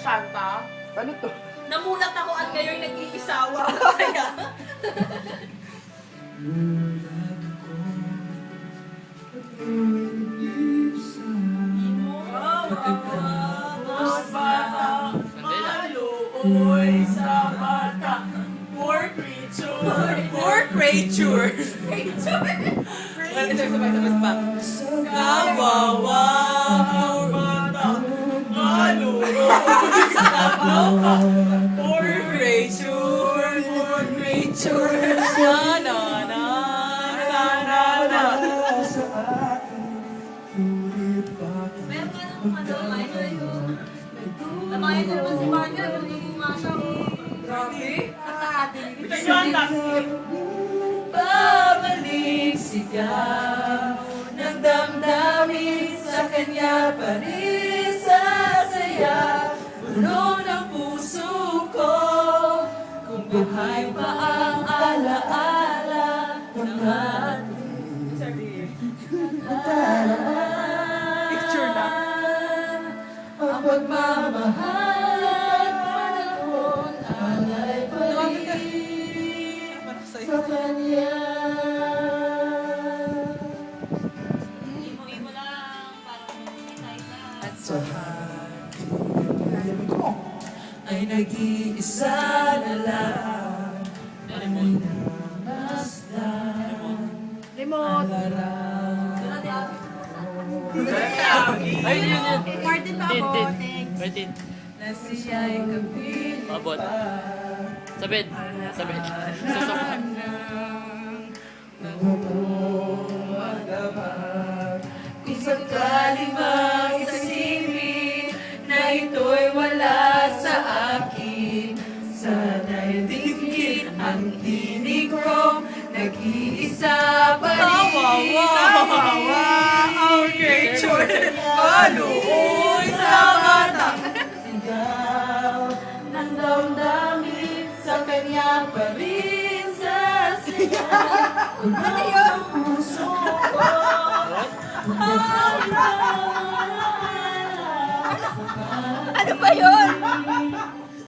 Kanta? Ano to? Namulat ako at ngayon nag-iisawa. Kaya. Mas bata, maluoy sa bata. Poor creature. Poor creature. Well, ito, sabay-sabay pa. Kawawa ang bata, maluoy sa bata. Poor creature, poor creature. Na, na, na, na, na, na. Meron ka namang minor yun. Nabayan ko naman si Marga, nagiging masya ko. Grabe. Ito yung taxi. Babalik sigaw ng damdamin sa kanya pa rin sa saya. Puno ng puso ko kung buhay pa ang alaala ng ating Picture na. ang pagmamahal at panahon alay pa rin sa kanya. Imo-imo lang, parang tayo sa... At sa hati ay nag-iisa na lang na may namasdan ang larang. Ay, yun. Martin pa ako, thanks. Martin, Na siya'y kapiling Abot. pa sabit. Sabit. Susukan. Kung sakaling mag-isipin na ito'y wala sa akin, sana'y dinggin ang tinig ko, nag-iisa pa rin. Kawawa ang creature, maluoy sa bata. Sigaw ng damdamin sa kanya pa rin sa siya. Kung ano